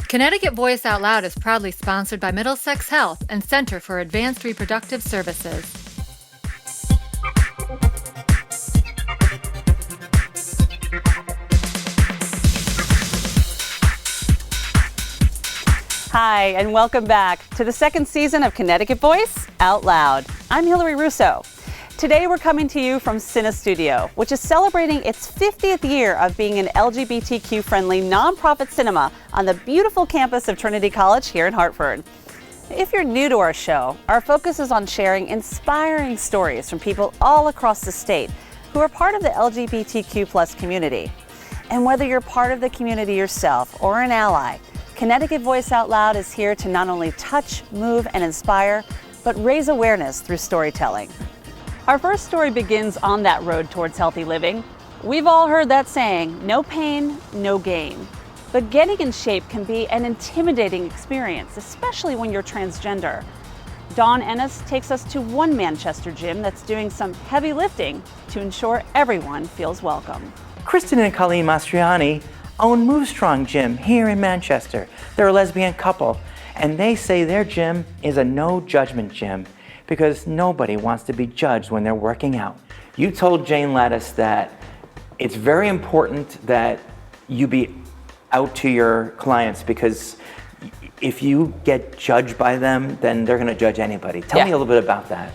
Connecticut Voice Out Loud is proudly sponsored by Middlesex Health and Center for Advanced Reproductive Services. Hi, and welcome back to the second season of Connecticut Voice Out Loud. I'm Hillary Russo. Today we're coming to you from Cine Studio, which is celebrating its 50th year of being an LGBTQ-friendly nonprofit cinema on the beautiful campus of Trinity College here in Hartford. If you're new to our show, our focus is on sharing inspiring stories from people all across the state who are part of the LGBTQ+ community. And whether you're part of the community yourself or an ally, Connecticut Voice Out Loud is here to not only touch, move, and inspire, but raise awareness through storytelling. Our first story begins on that road towards healthy living. We've all heard that saying, no pain, no gain. But getting in shape can be an intimidating experience, especially when you're transgender. Dawn Ennis takes us to one Manchester gym that's doing some heavy lifting to ensure everyone feels welcome. Kristen and Colleen Mastriani own Move Strong Gym here in Manchester. They're a lesbian couple, and they say their gym is a no judgment gym because nobody wants to be judged when they're working out. You told Jane Lattice that it's very important that you be out to your clients because if you get judged by them, then they're gonna judge anybody. Tell me a little bit about that.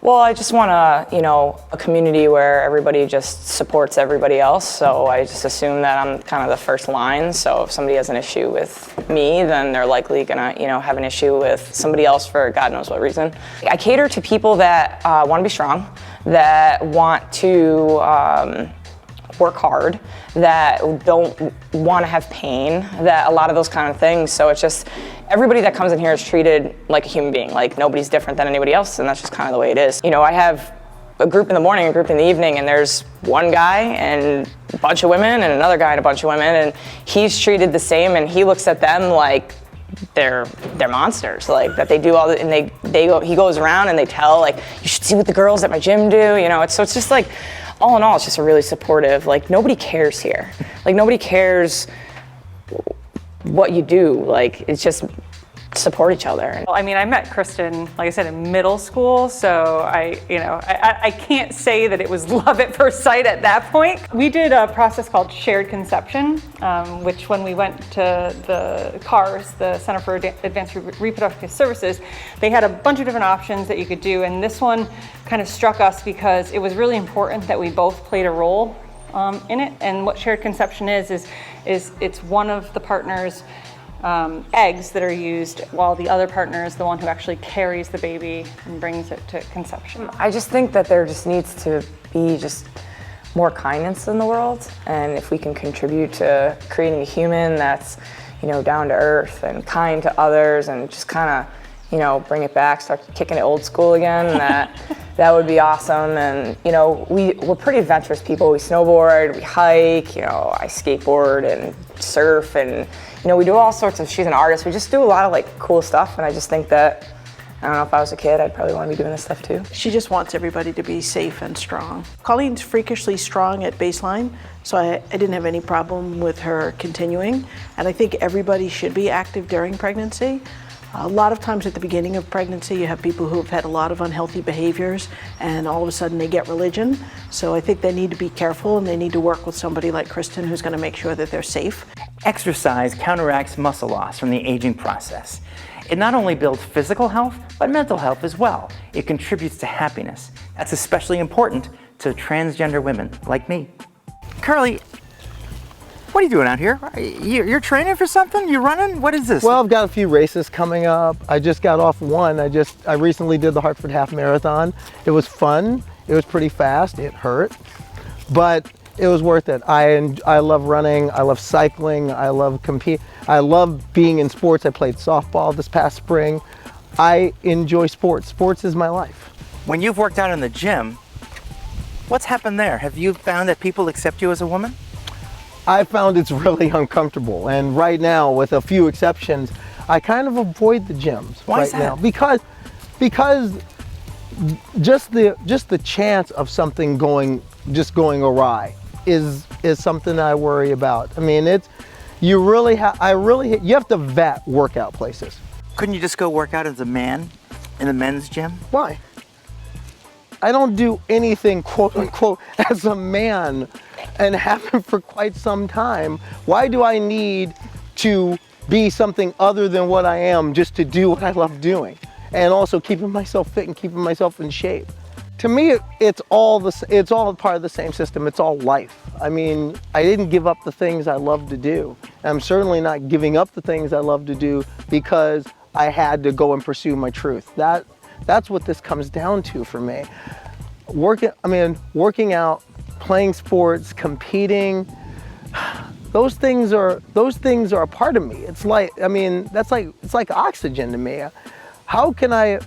Well, I just want a community where everybody just supports everybody else. So I just assume that I'm kind of the first line. So if somebody has an issue with me, then they're likely gonna, have an issue with somebody else for God knows what reason. I cater to people that want to be strong, that want to work hard, that don't want to have pain, that a lot of those kind of things. So it's just everybody that comes in here is treated like a human being, like nobody's different than anybody else, and that's just kind of the way it is. I have a group in the morning, a group in the evening, and there's one guy and a bunch of women and another guy and a bunch of women, and he's treated the same, and he looks at them like they're monsters, like that they do all the, and he goes around and they tell, like, you should see what the girls at my gym do, so it's just like, all in all, it's just a really supportive, like nobody cares here. Like nobody cares what you do, like it's just support each other. Well, I mean, I met Kristen, like I said, in middle school, so I can't say that it was love at first sight at that point. We did a process called shared conception, which when we went to the CARS, the Center for Advanced Reproductive Services, they had a bunch of different options that you could do, and this one kind of struck us because it was really important that we both played a role in it. And what shared conception is it's one of the partners' eggs that are used while the other partner is the one who actually carries the baby and brings it to conception. I just think that there just needs to be just more kindness in the world, and if we can contribute to creating a human that's down to earth and kind to others and just kind of bring it back, start kicking it old school again, that would be awesome. And we're pretty adventurous people. We snowboard, we hike, I skateboard and surf, and we do all sorts of, she's an artist, we just do a lot of like cool stuff, and I just think that, I don't know, if I was a kid, I'd probably want to be doing this stuff too. She just wants everybody to be safe and strong. Colleen's freakishly strong at baseline, so I didn't have any problem with her continuing, and I think everybody should be active during pregnancy. A lot of times at the beginning of pregnancy, you have people who have had a lot of unhealthy behaviors and all of a sudden they get religion. So I think they need to be careful and they need to work with somebody like Kristen who's going to make sure that they're safe. Exercise counteracts muscle loss from the aging process. It not only builds physical health, but mental health as well. It contributes to happiness. That's especially important to transgender women like me. Carly, what are you doing out here? You're training for something? You running? What is this? Well, I've got a few races coming up. I just got off one. I recently did the Hartford Half Marathon. It was fun. It was pretty fast. It hurt, but it was worth it. I love running. I love cycling. I love I love being in sports. I played softball this past spring. I enjoy sports. Sports is my life. When you've worked out in the gym, what's happened there? Have you found that people accept you as a woman? I found it's really uncomfortable, and right now, with a few exceptions, I kind of avoid the gyms. Why is that? Now because just the chance of something going awry is something I worry about. I mean, you have to vet workout places. Couldn't you just go work out as a man in a men's gym? Why? I don't do anything quote unquote as a man and haven't for quite some time. Why do I need to be something other than what I am just to do what I love doing? And also keeping myself fit and keeping myself in shape. To me, it's all part of the same system. It's all life. I mean, I didn't give up the things I love to do. I'm certainly not giving up the things I love to do because I had to go and pursue my truth. That's what this comes down to for me. Working out, playing sports, competing, those things are a part of me. It's like oxygen to me. How can I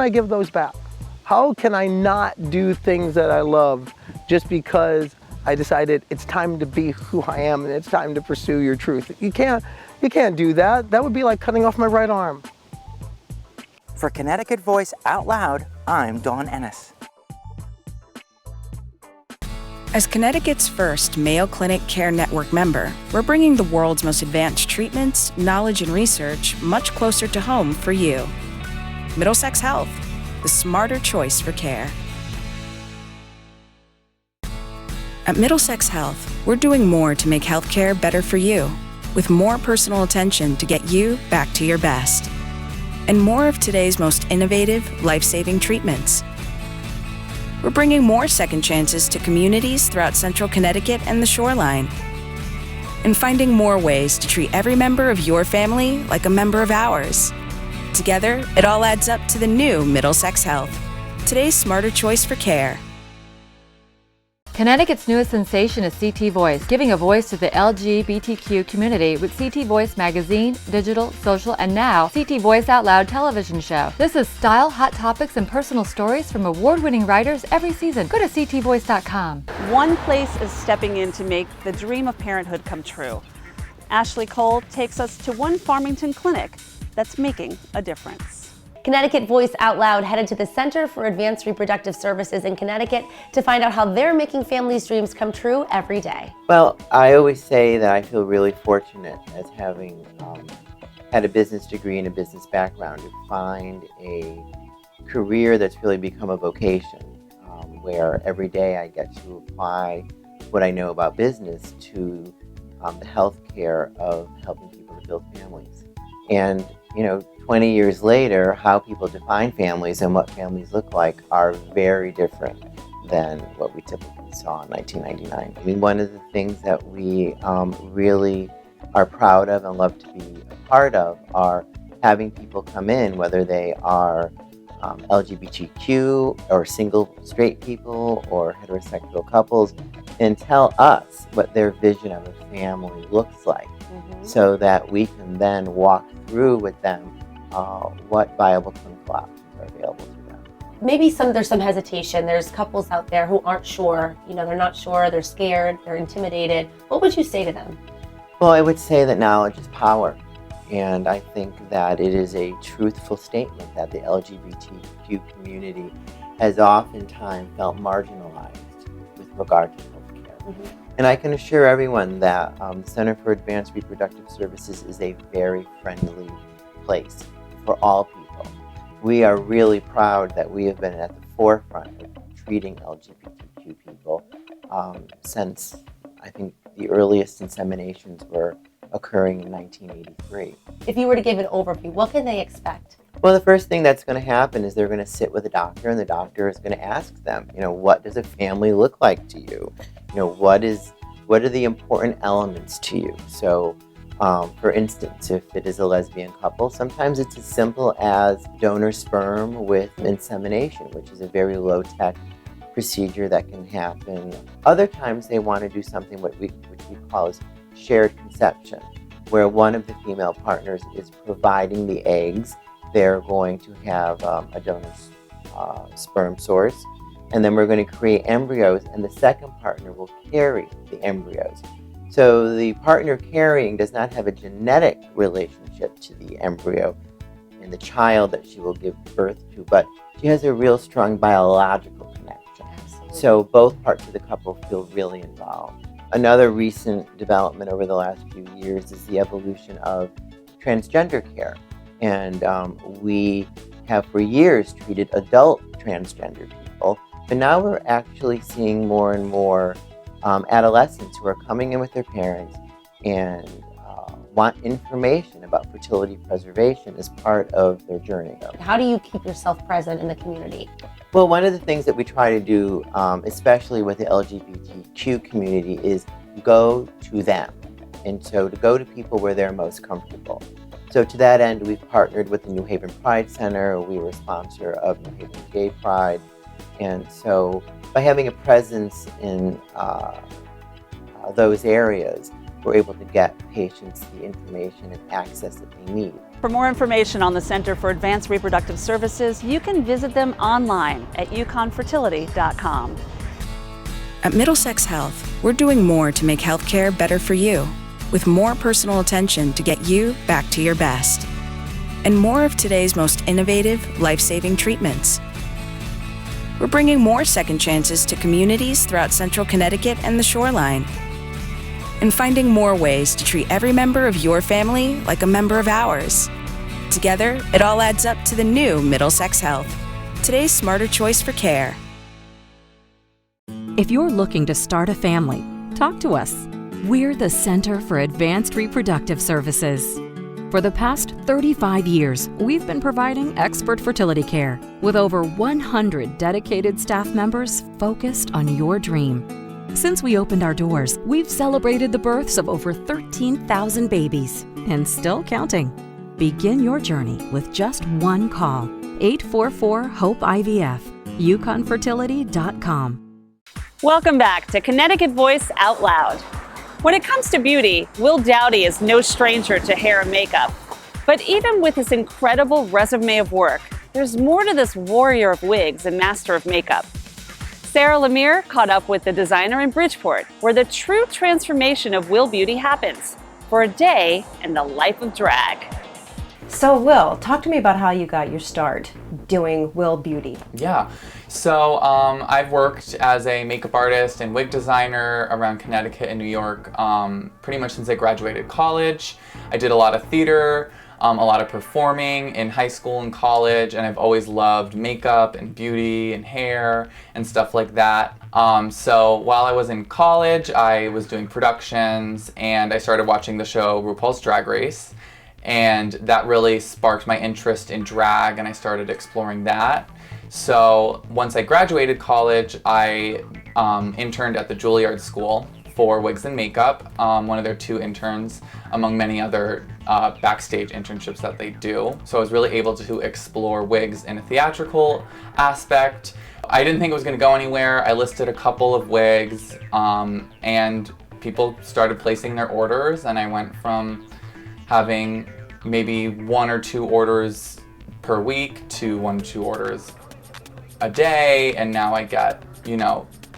give those back? How can I not do things that I love just because I decided it's time to be who I am and it's time to pursue your truth? You can't do that. That would be like cutting off my right arm. For Connecticut Voice Out Loud, I'm Dawn Ennis. As Connecticut's first Mayo Clinic Care Network member, we're bringing the world's most advanced treatments, knowledge, and research much closer to home for you. Middlesex Health, the smarter choice for care. At Middlesex Health, we're doing more to make healthcare better for you, with more personal attention to get you back to your best, and more of today's most innovative, life-saving treatments. We're bringing more second chances to communities throughout central Connecticut and the shoreline, and finding more ways to treat every member of your family like a member of ours. Together, it all adds up to the new Middlesex Health, today's smarter choice for care. Connecticut's newest sensation is CT Voice, giving a voice to the LGBTQ community with CT Voice magazine, digital, social, and now CT Voice Out Loud television show. This is style, hot topics, and personal stories from award-winning writers every season. Go to ctvoice.com. One place is stepping in to make the dream of parenthood come true. Ashley Cole takes us to one Farmington clinic that's making a difference. Connecticut Voice Out Loud headed to the Center for Advanced Reproductive Services in Connecticut to find out how they're making families' dreams come true every day. Well, I always say that I feel really fortunate as having had a business degree and a business background to find a career that's really become a vocation, where every day I get to apply what I know about business to the healthcare of helping people to build families. And 20 years later, how people define families and what families look like are very different than what we typically saw in 1999. I mean, one of the things that we really are proud of and love to be a part of are having people come in, whether they are LGBTQ or single straight people or heterosexual couples, and tell us what their vision of a family looks like, so that we can then walk through with them what viable clinical options are available to them. Maybe there's some hesitation. There's couples out there who aren't sure. They're not sure, they're scared, they're intimidated. What would you say to them? Well, I would say that knowledge is power. And I think that it is a truthful statement that the LGBTQ community has oftentimes felt marginalized with regard to healthcare. And I can assure everyone that the Center for Advanced Reproductive Services is a very friendly place for all people. We are really proud that we have been at the forefront of treating LGBTQ people since I think the earliest inseminations were occurring in 1983. If you were to give an overview, what can they expect? Well, the first thing that's going to happen is they're going to sit with a doctor, and the doctor is going to ask them, what does a family look like to you? What are the important elements to you? So, for instance, if it is a lesbian couple, sometimes it's as simple as donor sperm with insemination, which is a very low-tech procedure that can happen. Other times they want to do something which we call as shared conception, where one of the female partners is providing the eggs. They're going to have a donor's sperm source, and then we're going to create embryos, and the second partner will carry the embryos. So the partner carrying does not have a genetic relationship to the embryo and the child that she will give birth to, but she has a real strong biological connection. Absolutely. So both parts of the couple feel really involved. Another recent development over the last few years is the evolution of transgender care. And we have for years treated adult transgender people, but now we're actually seeing more and more adolescents who are coming in with their parents and want information about fertility preservation as part of their journey. How do you keep yourself present in the community? Well, one of the things that we try to do, especially with the LGBTQ community, is go to them. And so to go to people where they're most comfortable. So to that end, we've partnered with the New Haven Pride Center. We were a sponsor of New Haven Gay Pride. And so by having a presence in those areas, we're able to get patients the information and access that they need. For more information on the Center for Advanced Reproductive Services, you can visit them online at yukonfertility.com. At Middlesex Health, we're doing more to make healthcare better for you, with more personal attention to get you back to your best, and more of today's most innovative, life-saving treatments. We're bringing more second chances to communities throughout Central Connecticut and the shoreline, and finding more ways to treat every member of your family like a member of ours. Together, it all adds up to the new Middlesex Health, today's smarter choice for care. If you're looking to start a family, talk to us. We're the Center for Advanced Reproductive Services. For the past 35 years, we've been providing expert fertility care with over 100 dedicated staff members focused on your dream. Since we opened our doors, we've celebrated the births of over 13,000 babies, and still counting. Begin your journey with just one call, 844-HOPE-IVF, yukonfertility.com. Welcome back to Connecticut Voice Out Loud. When it comes to beauty, Will Dowdy is no stranger to hair and makeup. But even with his incredible resume of work, there's more to this warrior of wigs and master of makeup. Sarah Lemire caught up with the designer in Bridgeport, where the true transformation of Will Beauty happens, for a day in the life of drag. So Will, talk to me about how you got your start doing Will Beauty. Yeah, so I've worked as a makeup artist and wig designer around Connecticut and New York pretty much since I graduated college. I did a lot of theater, a lot of performing in high school and college, and I've always loved makeup and beauty and hair and stuff like that. So while I was in college, I was doing productions and I started watching the show RuPaul's Drag Race, and that really sparked my interest in drag, and I started exploring that. So once I graduated college, I interned at the Juilliard School for wigs and makeup, one of their 2 interns among many other backstage internships that they do. So I was really able to explore wigs in a theatrical aspect. I didn't think it was going to go anywhere. I listed a couple of wigs and people started placing their orders, and I went from having maybe 1 or 2 orders per week to 1 or 2 orders a day, and now I get,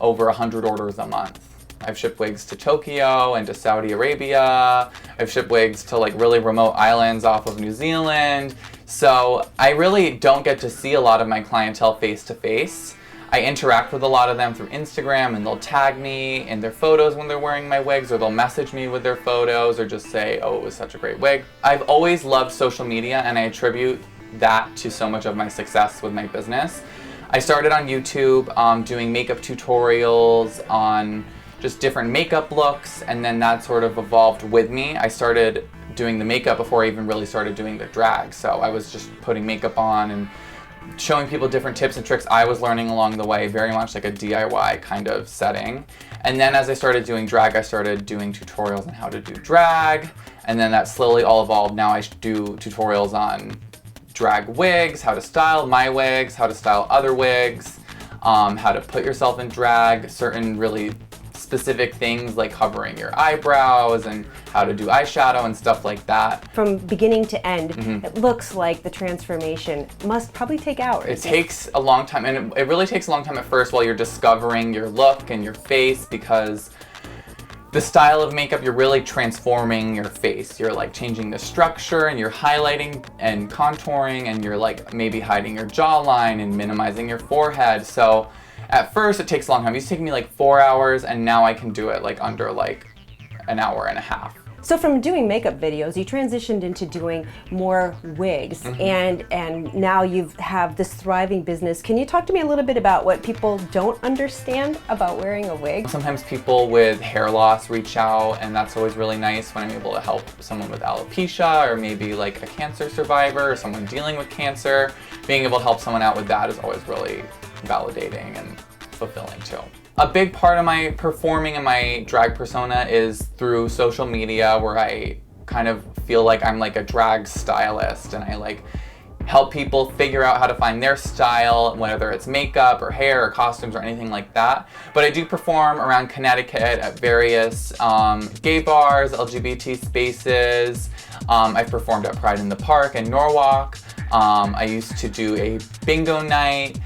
over 100 orders a month. I've shipped wigs to Tokyo and to Saudi Arabia. I've shipped wigs to really remote islands off of New Zealand. So I really don't get to see a lot of my clientele face to face. I interact with a lot of them through Instagram, and they'll tag me in their photos when they're wearing my wigs, or they'll message me with their photos, or just say, oh, it was such a great wig. I've always loved social media, and I attribute that to so much of my success with my business. I started on YouTube doing makeup tutorials on just different makeup looks, and then that sort of evolved with me. I started doing the makeup before I even really started doing the drag, so I was just putting makeup on and showing people different tips and tricks I was learning along the way, very much like a DIY kind of setting. And then as I started doing drag, I started doing tutorials on how to do drag, and then that slowly all evolved. Now I do tutorials on drag wigs, how to style my wigs, how to style other wigs, how to put yourself in drag, certain really specific things like covering your eyebrows and how to do eyeshadow and stuff like that. From beginning to end, it looks like the transformation must probably take hours. It takes a long time, and it really takes a long time at first while you're discovering your look and your face, because the style of makeup, you're really transforming your face. You're changing the structure, and you're highlighting and contouring, and you're maybe hiding your jawline and minimizing your forehead. So At first, it takes a long time. It used to take me like 4 hours, and now I can do it like under like an hour and a half. So from doing makeup videos, you transitioned into doing more wigs, and now you have this thriving business. Can you talk to me a little bit about what people don't understand about wearing a wig? Sometimes people with hair loss reach out, and that's always really nice when I'm able to help someone with alopecia, or maybe like a cancer survivor or someone dealing with cancer. Being able to help someone out with that is always really validating and fulfilling too. A big part of my performing and my drag persona is through social media, where I kind of feel like I'm like a drag stylist, and I like help people figure out how to find their style, whether it's makeup or hair or costumes or anything like that. But I do perform around Connecticut at various gay bars, LGBT spaces. I've performed at Pride in the Park in Norwalk. I used to do a bingo night.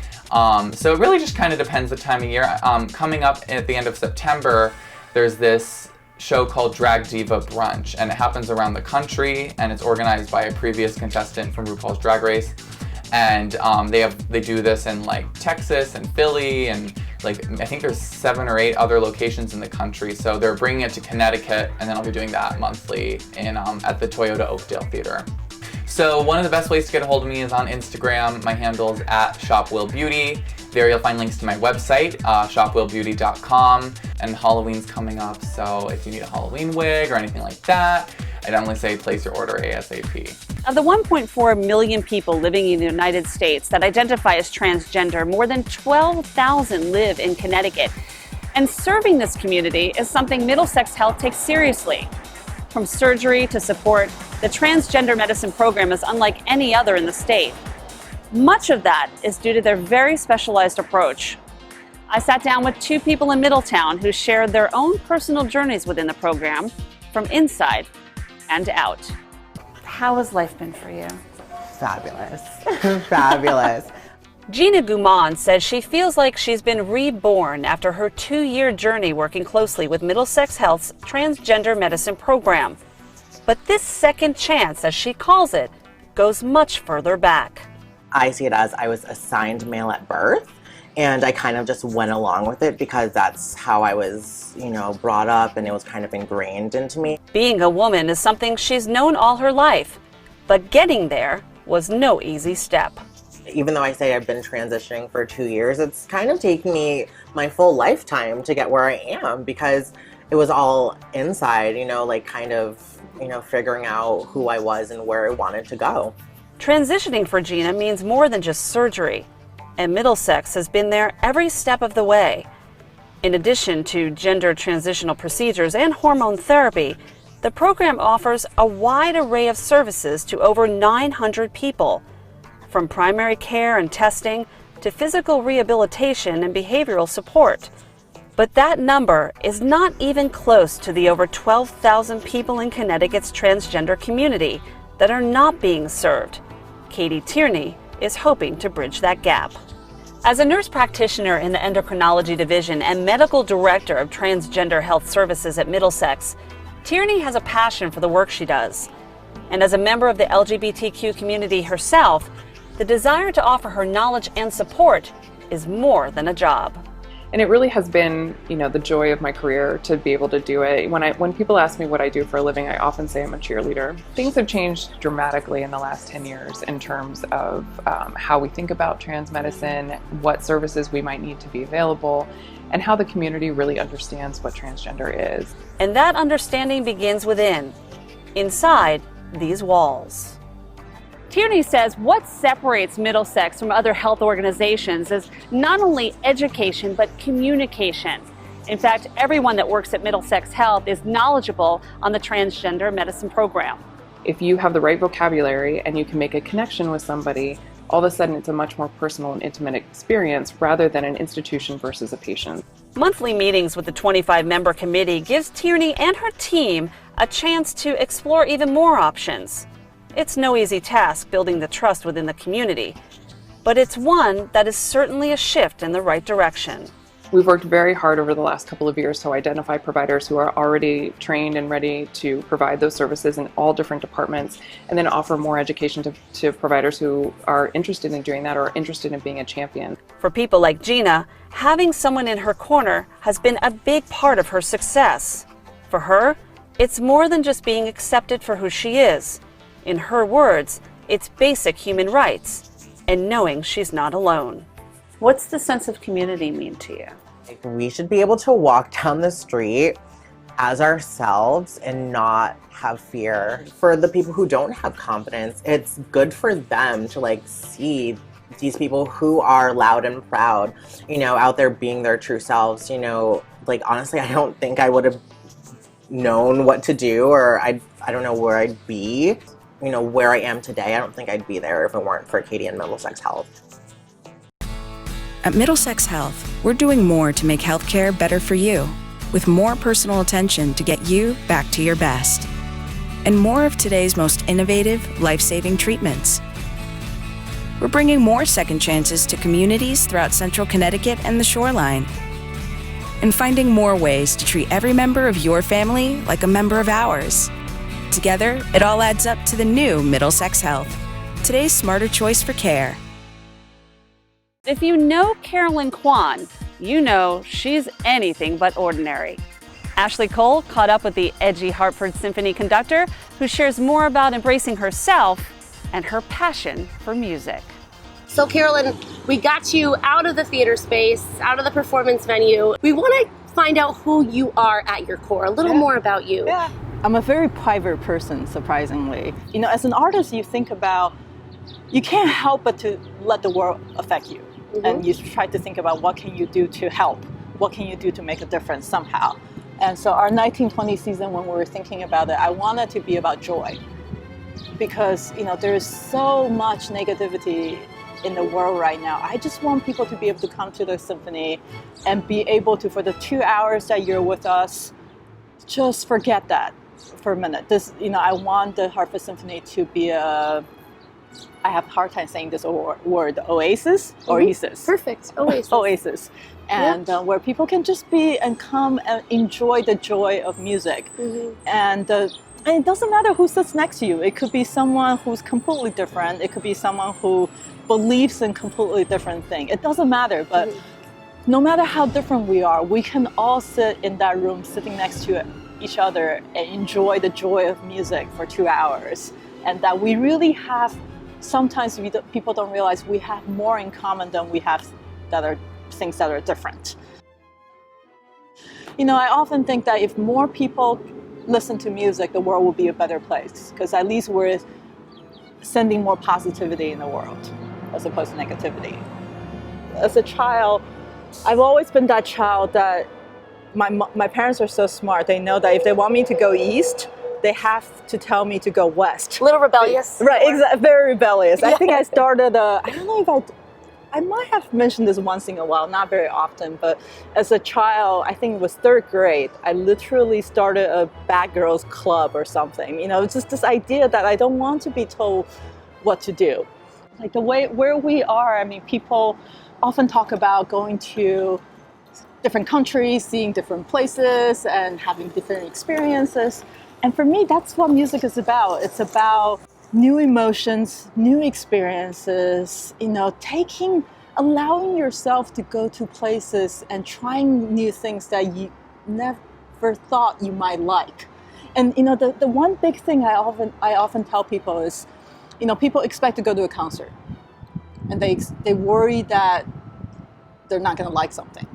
So it really just kind of depends the time of year. Coming up at the end of September, there's this show called Drag Diva Brunch, and it happens around the country, and it's organized by a previous contestant from RuPaul's Drag Race. And they do this in like Texas and Philly, and like I think there's 7 or 8 other locations in the country. So they're bringing it to Connecticut, and then I'll be doing that monthly in at the Toyota Oakdale Theater. So one of the best ways to get a hold of me is on Instagram. My handle is @ShopWillBeauty. There you'll find links to my website, shopwillbeauty.com. And Halloween's coming up, so if you need a Halloween wig or anything like that, I definitely say place your order ASAP. Of the 1.4 million people living in the United States that identify as transgender, more than 12,000 live in Connecticut. And serving this community is something Middlesex Health takes seriously. From surgery to support, the transgender medicine program is unlike any other in the state. Much of that is due to their very specialized approach. I sat down with 2 people in Middletown who shared their own personal journeys within the program, from inside and out. How has life been for you? Fabulous. Fabulous. Gina Gouman says she feels like she's been reborn after her 2-year journey working closely with Middlesex Health's transgender medicine program. But this second chance, as she calls it, goes much further back. I see it as I was assigned male at birth, and I kind of just went along with it because that's how I was, brought up, and it was kind of ingrained into me. Being a woman is something she's known all her life, but getting there was no easy step. Even though I say I've been transitioning for 2 years, it's kind of taken me my full lifetime to get where I am, because it was all inside, figuring out who I was and where I wanted to go. Transitioning for Gina means more than just surgery, and Middlesex has been there every step of the way. In addition to gender transitional procedures and hormone therapy, the program offers a wide array of services to over 900 people, from primary care and testing to physical rehabilitation and behavioral support. But that number is not even close to the over 12,000 people in Connecticut's transgender community that are not being served. Katie Tierney is hoping to bridge that gap. As a nurse practitioner in the endocrinology division and medical director of transgender health services at Middlesex, Tierney has a passion for the work she does. And as a member of the LGBTQ community herself, the desire to offer her knowledge and support is more than a job. And it really has been, the joy of my career to be able to do it. When people ask me what I do for a living, I often say I'm a cheerleader. Things have changed dramatically in the last 10 years in terms of how we think about trans medicine, what services we might need to be available, and how the community really understands what transgender is. And that understanding begins within, inside these walls. Tierney says what separates Middlesex from other health organizations is not only education, but communication. In fact, everyone that works at Middlesex Health is knowledgeable on the transgender medicine program. If you have the right vocabulary and you can make a connection with somebody, all of a sudden it's a much more personal and intimate experience rather than an institution versus a patient. Monthly meetings with the 25-member committee gives Tierney and her team a chance to explore even more options. It's no easy task building the trust within the community, but it's one that is certainly a shift in the right direction. We've worked very hard over the last couple of years to identify providers who are already trained and ready to provide those services in all different departments, and then offer more education to providers who are interested in doing that or are interested in being a champion. For people like Gina, having someone in her corner has been a big part of her success. For her, it's more than just being accepted for who she is. In her words, it's basic human rights and knowing she's not alone. What's the sense of community mean to you? We should be able to walk down the street as ourselves and not have fear. For the people who don't have confidence, it's good for them to like see these people who are loud and proud, you know, out there being their true selves. You know, like honestly, I don't think I would have known what to do, or I don't know where I'd be. You know, where I am today, I don't think I'd be there if it weren't for Katie and Middlesex Health. At Middlesex Health, we're doing more to make healthcare better for you, with more personal attention to get you back to your best, and more of today's most innovative, life-saving treatments. We're bringing more second chances to communities throughout central Connecticut and the shoreline, and finding more ways to treat every member of your family like a member of ours. Together, it all adds up to the new Middlesex Health, today's smarter choice for care. If you know Carolyn Kwan, you know she's anything but ordinary. Ashley Cole caught up with the edgy Hartford Symphony conductor, who shares more about embracing herself and her passion for music. So Carolyn, we got you out of the theater space, out of the performance venue. We want to find out who you are at your core, a little more about you. Yeah. I'm a very private person, surprisingly. You know, as an artist, you think about, you can't help but to let the world affect you. Mm-hmm. And you try to think about what can you do to help? What can you do to make a difference somehow? And so our 1920 season, when we were thinking about it, I wanted to be about joy. Because, you know, there's so much negativity in the world right now. I just want people to be able to come to the symphony and be able to, for the 2 hours that you're with us, just forget that for a minute. This, you know, I want the Hartford Symphony to be a, I have a hard time saying this word, oasis, oasis. Perfect, oasis. Oasis. And where people can just be and come and enjoy the joy of music. And it doesn't matter who sits next to you. It could be someone who's completely different. It could be someone who believes in completely different thing. It doesn't matter, but no matter how different we are, we can all sit in that room sitting next to each other and enjoy the joy of music for 2 hours. And that we really have, sometimes people don't realize we have more in common than we have that are things that are different. You know, I often think that if more people listen to music, the world will be a better place, because at least we're sending more positivity in the world as opposed to negativity. As a child, I've always been that child that my parents are so smart. They know that if they want me to go east, they have to tell me to go west. A little rebellious. Right, exactly, very rebellious. I think I started, I don't know if I might have mentioned this once in a while, not very often, but as a child, I think it was 3rd grade, I literally started a bad girls club or something. You know, it's just this idea that I don't want to be told what to do. Like the way where we are, I mean, people often talk about going to different countries, seeing different places and having different experiences. And for me, that's what music is about. It's about new emotions, new experiences, you know, allowing yourself to go to places and trying new things that you never thought you might like. And, you know, the one big thing I often tell people is, you know, people expect to go to a concert and they worry that they're not going to like something.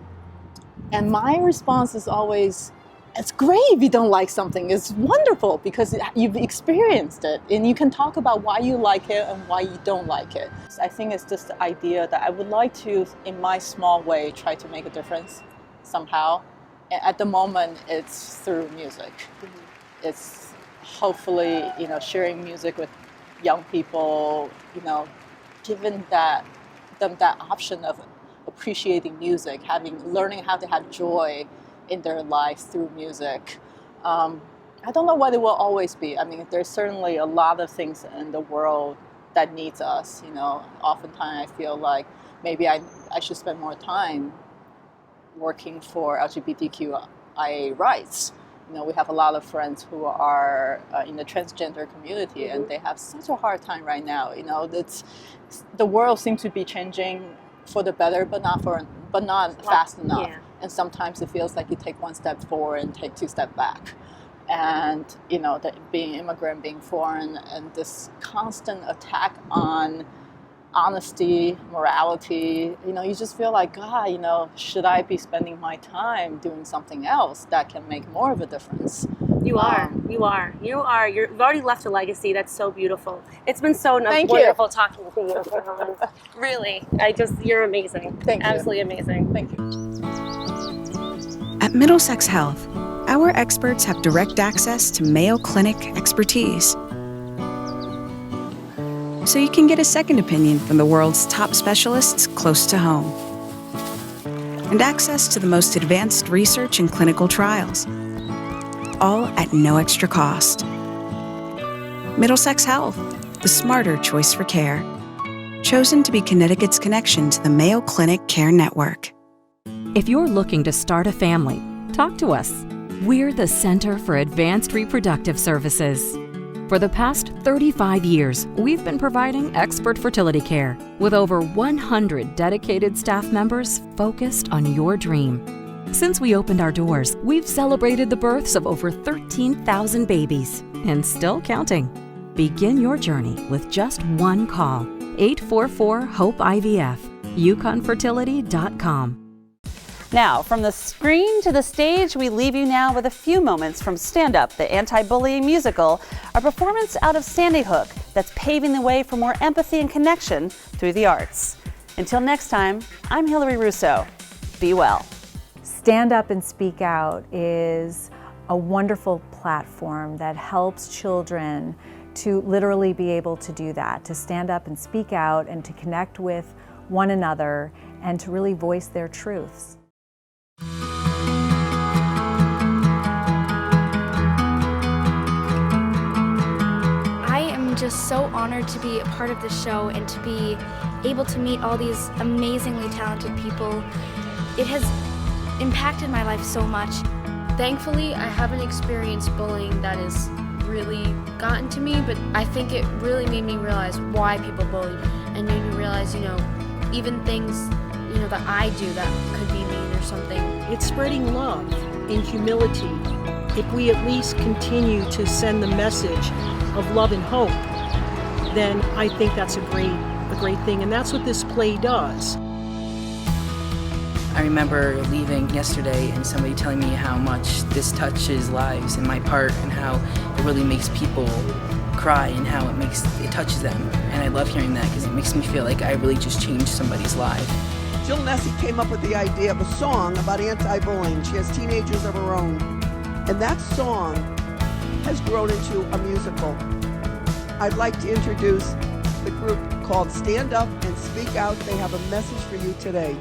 And my response is always, it's great if you don't like something. It's wonderful because you've experienced it and you can talk about why you like it and why you don't like it. I think it's just the idea that I would like to, in my small way, try to make a difference somehow. And at the moment, it's through music. It's hopefully, you know, sharing music with young people, you know, giving them that option of appreciating music, learning how to have joy in their lives through music. I don't know what it will always be. I mean, there's certainly a lot of things in the world that needs us. You know, oftentimes I feel like maybe I should spend more time working for LGBTQIA rights. You know, we have a lot of friends who are in the transgender community, and they have such a hard time right now. You know, the world seems to be changing for the better, but not fast enough. Yeah. And sometimes it feels like you take one step forward and take two steps back. And that being immigrant, being foreign, and this constant attack on honesty, morality, you just feel like, God, should I be spending my time doing something else that can make more of a difference? You are. You've already left a legacy. That's so beautiful. It's been so Thank wonderful talking to you. Really, you're amazing. Thank you. Absolutely amazing. Thank you. At Middlesex Health, our experts have direct access to Mayo Clinic expertise, so you can get a second opinion from the world's top specialists close to home, and access to the most advanced research and clinical trials, all at no extra cost. Middlesex Health, the smarter choice for care, chosen to be Connecticut's connection to the Mayo Clinic Care Network. If you're looking to start a family, talk to us. We're the Center for Advanced Reproductive Services. For the past 35 years, we've been providing expert fertility care with over 100 dedicated staff members focused on your dream. Since we opened our doors, we've celebrated the births of over 13,000 babies, and still counting. Begin your journey with just one call. 844-HOPE-IVF, yukonfertility.com. Now, from the screen to the stage, we leave you now with a few moments from Stand Up, the anti-bullying musical, a performance out of Sandy Hook that's paving the way for more empathy and connection through the arts. Until next time, I'm Hillary Russo. Be well. Stand Up and Speak Out is a wonderful platform that helps children to literally be able to do that, to stand up and speak out and to connect with one another and to really voice their truths. I am just so honored to be a part of the show and to be able to meet all these amazingly talented people. It has impacted my life so much. Thankfully, I haven't experienced bullying that has really gotten to me, but I think it really made me realize why people bully and made me realize, even things, that I do that could be mean or something. It's spreading love and humility. If we at least continue to send the message of love and hope, then I think that's a great thing, and that's what this play does. I remember leaving yesterday and somebody telling me how much this touches lives and my part and how it really makes people cry and how it touches them. And I love hearing that because it makes me feel like I really just changed somebody's life. Jill Nessie came up with the idea of a song about anti-bullying. She has teenagers of her own. And that song has grown into a musical. I'd like to introduce the group called Stand Up and Speak Out. They have a message for you today.